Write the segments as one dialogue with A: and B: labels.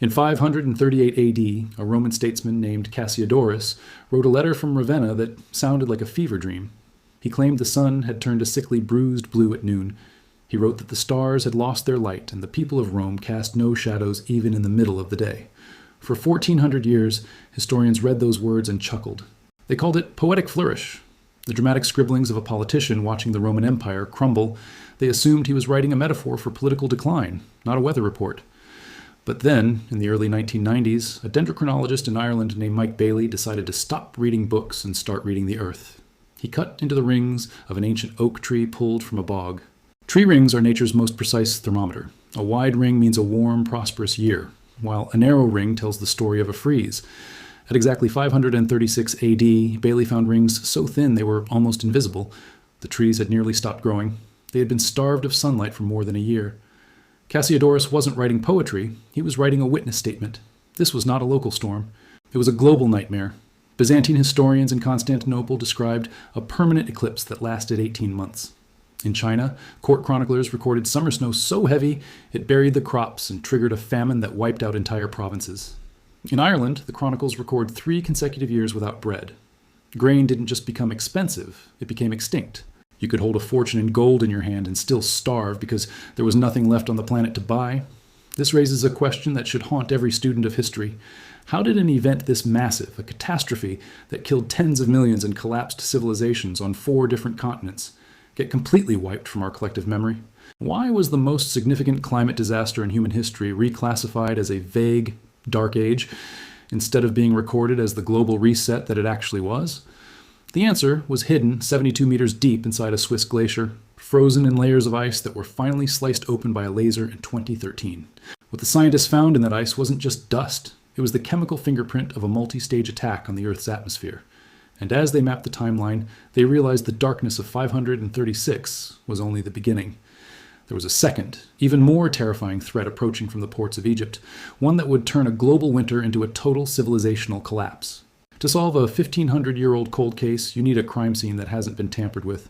A: In 538 AD, a Roman statesman named Cassiodorus wrote a letter from Ravenna that sounded like a fever dream. He claimed the sun had turned a sickly bruised blue at noon. He wrote that the stars had lost their light and the people of Rome cast no shadows even in the middle of the day. For 1400 years, historians read those words and chuckled. They called it poetic flourish. The dramatic scribblings of a politician watching the Roman Empire crumble, they assumed he was writing a metaphor for political decline, not a weather report. But then, in the early 1990s, a dendrochronologist in Ireland named Mike Bailey decided to stop reading books and start reading the earth. He cut into the rings of an ancient oak tree pulled from a bog. Tree rings are nature's most precise thermometer. A wide ring means a warm, prosperous year, while a narrow ring tells the story of a freeze. At exactly 536 AD, Bailey found rings so thin they were almost invisible. The trees had nearly stopped growing. They had been starved of sunlight for more than a year. Cassiodorus wasn't writing poetry, he was writing a witness statement. This was not a local storm. It was a global nightmare. Byzantine historians in Constantinople described a permanent eclipse that lasted 18 months. In China, court chroniclers recorded summer snow so heavy it buried the crops and triggered a famine that wiped out entire provinces. In Ireland, the chronicles record 3 consecutive years without bread. Grain didn't just become expensive, it became extinct. You could hold a fortune in gold in your hand and still starve because there was nothing left on the planet to buy. This raises a question that should haunt every student of history. How did an event this massive, a catastrophe that killed tens of millions and collapsed civilizations on 4 different continents, get completely wiped from our collective memory? Why was the most significant climate disaster in human history reclassified as a vague, dark age instead of being recorded as the global reset that it actually was? The answer was hidden 72 meters deep inside a Swiss glacier, frozen in layers of ice that were finally sliced open by a laser in 2013. What the scientists found in that ice wasn't just dust, it was the chemical fingerprint of a multi-stage attack on the Earth's atmosphere. And as they mapped the timeline, they realized the darkness of 536 was only the beginning. There was a second, even more terrifying threat approaching from the ports of Egypt, one that would turn a global winter into a total civilizational collapse. To solve a 1,500-year-old cold case, you need a crime scene that hasn't been tampered with.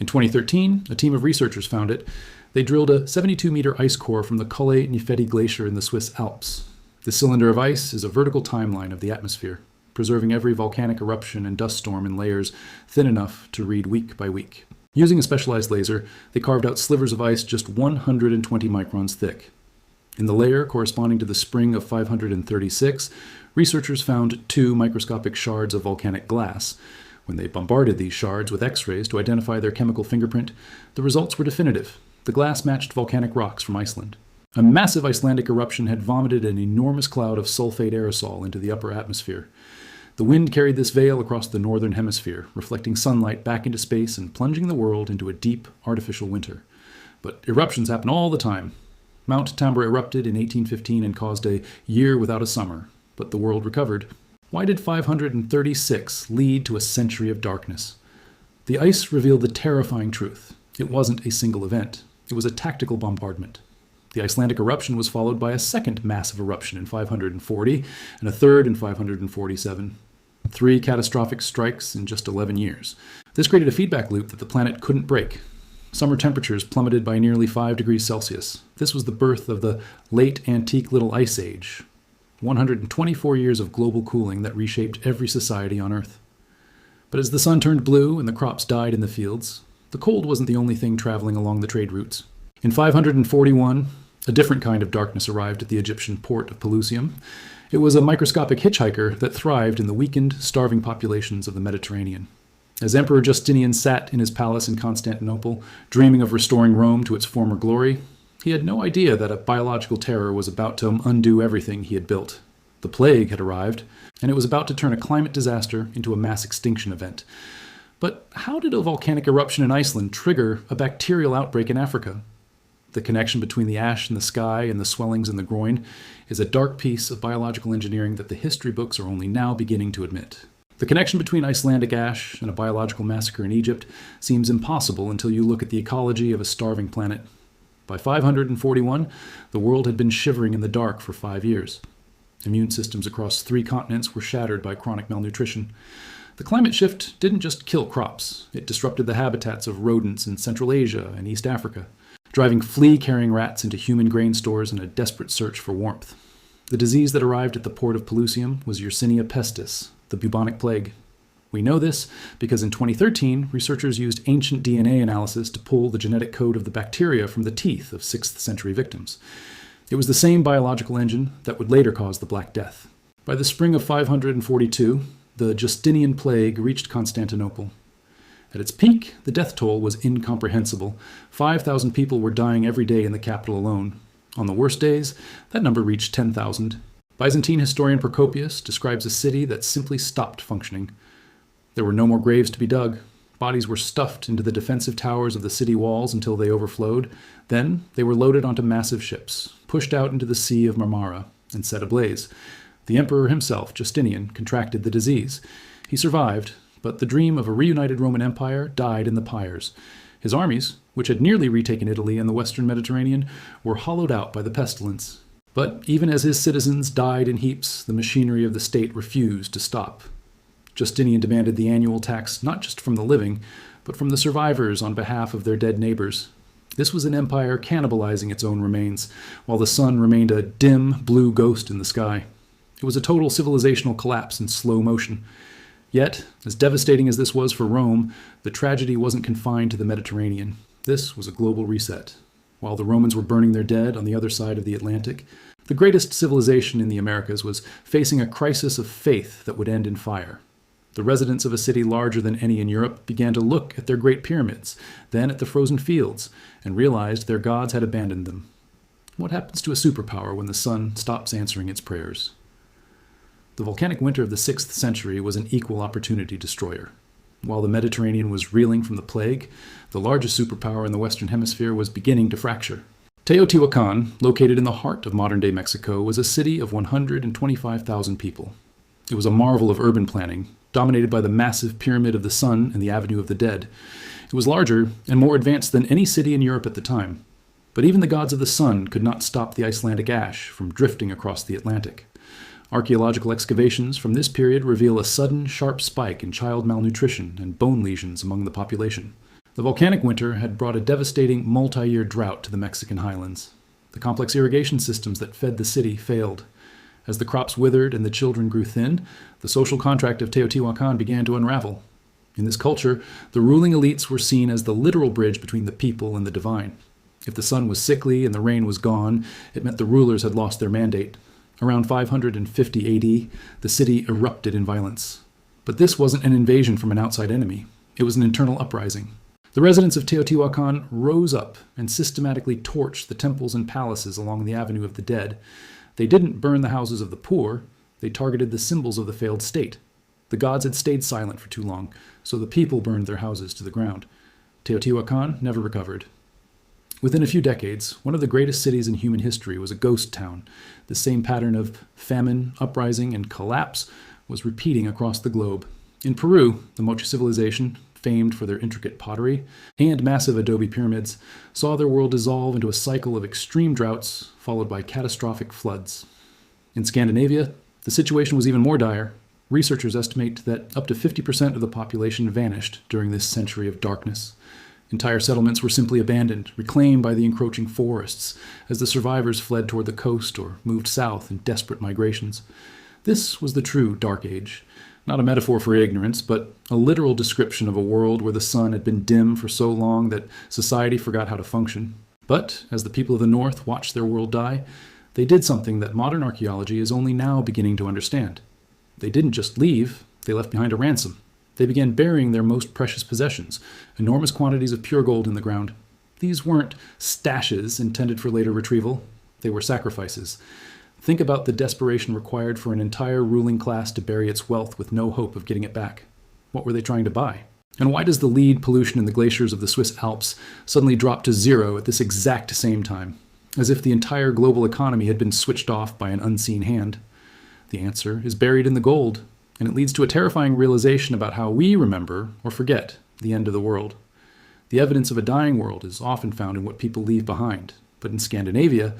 A: In 2013, a team of researchers found it. They drilled a 72-meter ice core from the Colle Niffedi Glacier in the Swiss Alps. The cylinder of ice is a vertical timeline of the atmosphere, preserving every volcanic eruption and dust storm in layers thin enough to read week by week. Using a specialized laser, they carved out slivers of ice just 120 microns thick. In the layer corresponding to the spring of 536, researchers found 2 microscopic shards of volcanic glass. When they bombarded these shards with X-rays to identify their chemical fingerprint, the results were definitive. The glass matched volcanic rocks from Iceland. A massive Icelandic eruption had vomited an enormous cloud of sulfate aerosol into the upper atmosphere. The wind carried this veil across the northern hemisphere, reflecting sunlight back into space and plunging the world into a deep, artificial winter. But eruptions happen all the time. Mount Tambora erupted in 1815 and caused a year without a summer, but the world recovered. Why did 536 lead to a century of darkness? The ice revealed the terrifying truth. It wasn't a single event. It was a tactical bombardment. The Icelandic eruption was followed by a second massive eruption in 540 and a third in 547. 3 catastrophic strikes in just 11 years. This created a feedback loop that the planet couldn't break. Summer temperatures plummeted by nearly 5 degrees Celsius. This was the birth of the late antique Little Ice Age. 124 years of global cooling that reshaped every society on Earth. But as the sun turned blue and the crops died in the fields, the cold wasn't the only thing traveling along the trade routes. In 541, a different kind of darkness arrived at the Egyptian port of Pelusium. It was a microscopic hitchhiker that thrived in the weakened, starving populations of the Mediterranean. As Emperor Justinian sat in his palace in Constantinople, dreaming of restoring Rome to its former glory, he had no idea that a biological terror was about to undo everything he had built. The plague had arrived, and it was about to turn a climate disaster into a mass extinction event. But how did a volcanic eruption in Iceland trigger a bacterial outbreak in Africa? The connection between the ash in the sky and the swellings in the groin is a dark piece of biological engineering that the history books are only now beginning to admit. The connection between Icelandic ash and a biological massacre in Egypt seems impossible until you look at the ecology of a starving planet. By 541, the world had been shivering in the dark for 5 years. Immune systems across 3 continents were shattered by chronic malnutrition. The climate shift didn't just kill crops, it disrupted the habitats of rodents in Central Asia and East Africa, driving flea-carrying rats into human grain stores in a desperate search for warmth. The disease that arrived at the port of Pelusium was Yersinia pestis, the bubonic plague. We know this because in 2013, researchers used ancient DNA analysis to pull the genetic code of the bacteria from the teeth of 6th century victims. It was the same biological engine that would later cause the Black Death. By the spring of 542, the Justinian plague reached Constantinople. At its peak, the death toll was incomprehensible. 5,000 people were dying every day in the capital alone. On the worst days, that number reached 10,000. Byzantine historian Procopius describes a city that simply stopped functioning. There were no more graves to be dug. Bodies were stuffed into the defensive towers of the city walls until they overflowed. Then they were loaded onto massive ships, pushed out into the Sea of Marmara, and set ablaze. The emperor himself, Justinian, contracted the disease. He survived, but the dream of a reunited Roman Empire died in the pyres. His armies, which had nearly retaken Italy and the western Mediterranean, were hollowed out by the pestilence. But even as his citizens died in heaps, the machinery of the state refused to stop. Justinian demanded the annual tax not just from the living, but from the survivors on behalf of their dead neighbors. This was an empire cannibalizing its own remains, while the sun remained a dim, blue ghost in the sky. It was a total civilizational collapse in slow motion. Yet, as devastating as this was for Rome, the tragedy wasn't confined to the Mediterranean. This was a global reset. While the Romans were burning their dead on the other side of the Atlantic, the greatest civilization in the Americas was facing a crisis of faith that would end in fire. The residents of a city larger than any in Europe began to look at their great pyramids, then at the frozen fields, and realized their gods had abandoned them. What happens to a superpower when the sun stops answering its prayers? The volcanic winter of the 6th century was an equal opportunity destroyer. While the Mediterranean was reeling from the plague, the largest superpower in the Western Hemisphere was beginning to fracture. Teotihuacan, located in the heart of modern-day Mexico, was a city of 125,000 people. It was a marvel of urban planning, dominated by the massive Pyramid of the Sun and the Avenue of the Dead. It was larger and more advanced than any city in Europe at the time. But even the gods of the sun could not stop the Icelandic ash from drifting across the Atlantic. Archaeological excavations from this period reveal a sudden, sharp spike in child malnutrition and bone lesions among the population. The volcanic winter had brought a devastating multi-year drought to the Mexican highlands. The complex irrigation systems that fed the city failed. As the crops withered and the children grew thin, the social contract of Teotihuacan began to unravel. In this culture, the ruling elites were seen as the literal bridge between the people and the divine. If the sun was sickly and the rain was gone, it meant the rulers had lost their mandate. Around 550 AD, the city erupted in violence. But this wasn't an invasion from an outside enemy. It was an internal uprising. The residents of Teotihuacan rose up and systematically torched the temples and palaces along the Avenue of the Dead. They didn't burn the houses of the poor. They targeted the symbols of the failed state. The gods had stayed silent for too long, so the people burned their houses to the ground. Teotihuacan never recovered. Within a few decades, one of the greatest cities in human history was a ghost town. The same pattern of famine, uprising, and collapse was repeating across the globe. In Peru, the Moche civilization, famed for their intricate pottery and massive adobe pyramids, saw their world dissolve into a cycle of extreme droughts followed by catastrophic floods. In Scandinavia, the situation was even more dire. Researchers estimate that up to 50% of the population vanished during this century of darkness. Entire settlements were simply abandoned, reclaimed by the encroaching forests, as the survivors fled toward the coast or moved south in desperate migrations. This was the true Dark Age. Not a metaphor for ignorance, but a literal description of a world where the sun had been dim for so long that society forgot how to function. But as the people of the North watched their world die, they did something that modern archaeology is only now beginning to understand. They didn't just leave, they left behind a ransom. They began burying their most precious possessions, enormous quantities of pure gold in the ground. These weren't stashes intended for later retrieval. They were sacrifices. Think about the desperation required for an entire ruling class to bury its wealth with no hope of getting it back. What were they trying to buy? And why does the lead pollution in the glaciers of the Swiss Alps suddenly drop to zero at this exact same time, as if the entire global economy had been switched off by an unseen hand? The answer is buried in the gold, and it leads to a terrifying realization about how we remember or forget the end of the world. The evidence of a dying world is often found in what people leave behind, but in Scandinavia,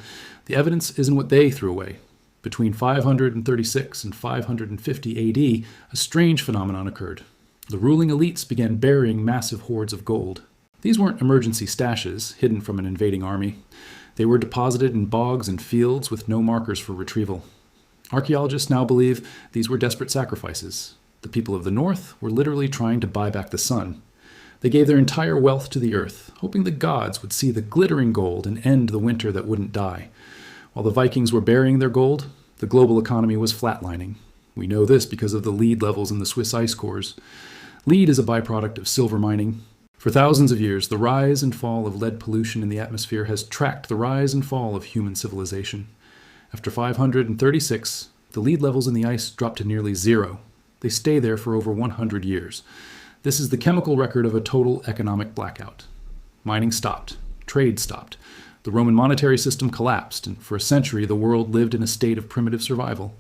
A: the evidence is in what they threw away. Between 536 and 550 AD, a strange phenomenon occurred. The ruling elites began burying massive hoards of gold. These weren't emergency stashes hidden from an invading army. They were deposited in bogs and fields with no markers for retrieval. Archaeologists now believe these were desperate sacrifices. The people of the north were literally trying to buy back the sun. They gave their entire wealth to the earth, hoping the gods would see the glittering gold and end the winter that wouldn't die. While the Vikings were burying their gold, the global economy was flatlining. We know this because of the lead levels in the Swiss ice cores. Lead is a byproduct of silver mining. For thousands of years, the rise and fall of lead pollution in the atmosphere has tracked the rise and fall of human civilization. After 536, the lead levels in the ice dropped to nearly zero. They stay there for over 100 years. This is the chemical record of a total economic blackout. Mining stopped. Trade stopped. The Roman monetary system collapsed, and for a century the world lived in a state of primitive survival.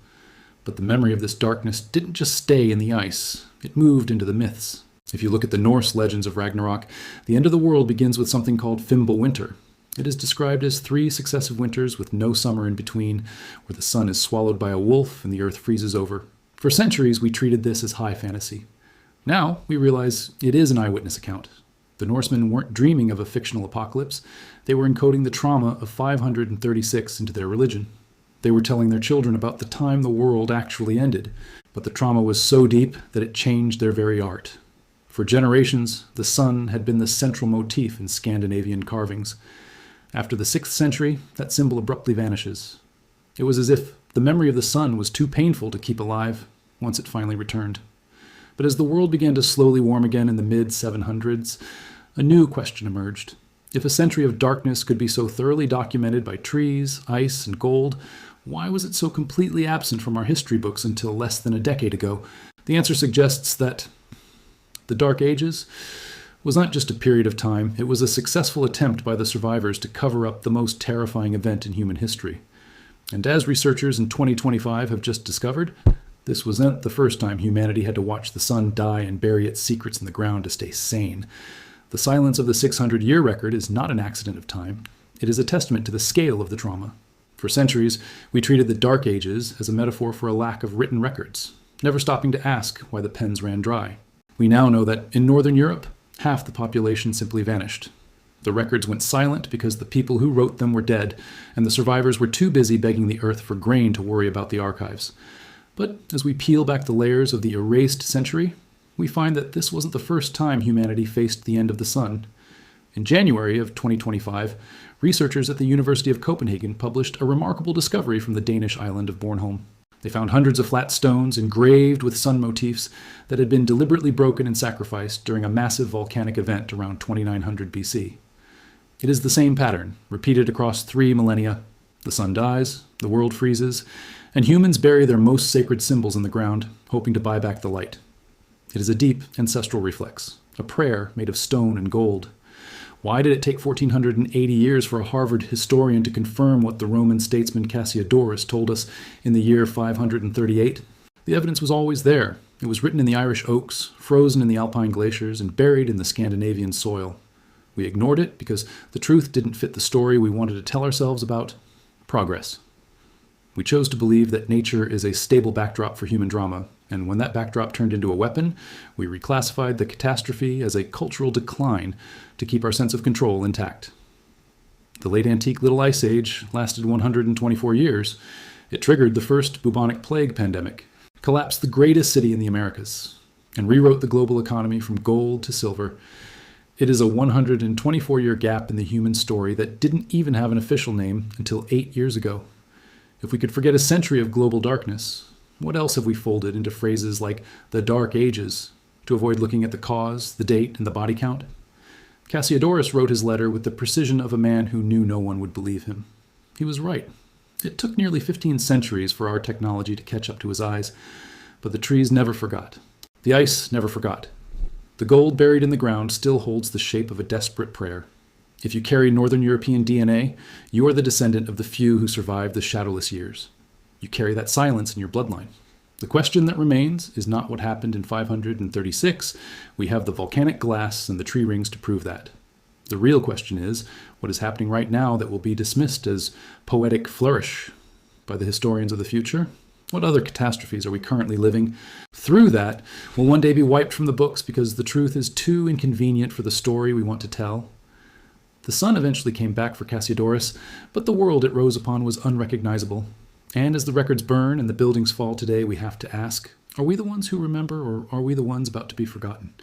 A: But the memory of this darkness didn't just stay in the ice. It moved into the myths. If you look at the Norse legends of Ragnarok, the end of the world begins with something called Fimbulwinter. It is described as 3 successive winters with no summer in between, where the sun is swallowed by a wolf and the earth freezes over. For centuries, we treated this as high fantasy. Now, we realize it is an eyewitness account. The Norsemen weren't dreaming of a fictional apocalypse. They were encoding the trauma of 536 into their religion. They were telling their children about the time the world actually ended, but the trauma was so deep that it changed their very art. For generations, the sun had been the central motif in Scandinavian carvings. After the 6th century, that symbol abruptly vanishes. It was as if the memory of the sun was too painful to keep alive once it finally returned. But as the world began to slowly warm again in the mid-700s, a new question emerged. If a century of darkness could be so thoroughly documented by trees, ice, and gold, why was it so completely absent from our history books until less than a decade ago? The answer suggests that the Dark Ages was not just a period of time, it was a successful attempt by the survivors to cover up the most terrifying event in human history. And as researchers in 2025 have just discovered, this wasn't the first time humanity had to watch the sun die and bury its secrets in the ground to stay sane. The silence of the 600-year record is not an accident of time. It is a testament to the scale of the trauma. For centuries, we treated the Dark Ages as a metaphor for a lack of written records, never stopping to ask why the pens ran dry. We now know that in Northern Europe, half the population simply vanished. The records went silent because the people who wrote them were dead, and the survivors were too busy begging the earth for grain to worry about the archives. But as we peel back the layers of the erased century, we find that this wasn't the first time humanity faced the end of the sun. In January of 2025, researchers at the University of Copenhagen published a remarkable discovery from the Danish island of Bornholm. They found hundreds of flat stones engraved with sun motifs that had been deliberately broken and sacrificed during a massive volcanic event around 2900 BC. It is the same pattern, repeated across 3 millennia. The sun dies, the world freezes, and humans bury their most sacred symbols in the ground, hoping to buy back the light. It is a deep ancestral reflex, a prayer made of stone and gold. Why did it take 1480 years for a Harvard historian to confirm what the Roman statesman Cassiodorus told us in the year 538? The evidence was always there. It was written in the Irish oaks, frozen in the Alpine glaciers, and buried in the Scandinavian soil. We ignored it because the truth didn't fit the story we wanted to tell ourselves about progress. We chose to believe that nature is a stable backdrop for human drama, and when that backdrop turned into a weapon, we reclassified the catastrophe as a cultural decline to keep our sense of control intact. The late antique Little Ice Age lasted 124 years. It triggered the first bubonic plague pandemic, collapsed the greatest city in the Americas, and rewrote the global economy from gold to silver. It is a 124-year gap in the human story that didn't even have an official name until 8 years ago. If we could forget a century of global darkness, what else have we folded into phrases like the Dark Ages to avoid looking at the cause, the date, and the body count? Cassiodorus wrote his letter with the precision of a man who knew no one would believe him. He was right. It took nearly 15 centuries for our technology to catch up to his eyes, but the trees never forgot. The ice never forgot. The gold buried in the ground still holds the shape of a desperate prayer. If you carry Northern European DNA, you are the descendant of the few who survived the shadowless years. You carry that silence in your bloodline. The question that remains is not what happened in 536. We have the volcanic glass and the tree rings to prove that. The real question is, what is happening right now that will be dismissed as poetic flourish by the historians of the future? What other catastrophes are we currently living through that will one day be wiped from the books because the truth is too inconvenient for the story we want to tell? The sun eventually came back for Cassiodorus, but the world it rose upon was unrecognizable. And as the records burn and the buildings fall today, we have to ask, are we the ones who remember, or are we the ones about to be forgotten?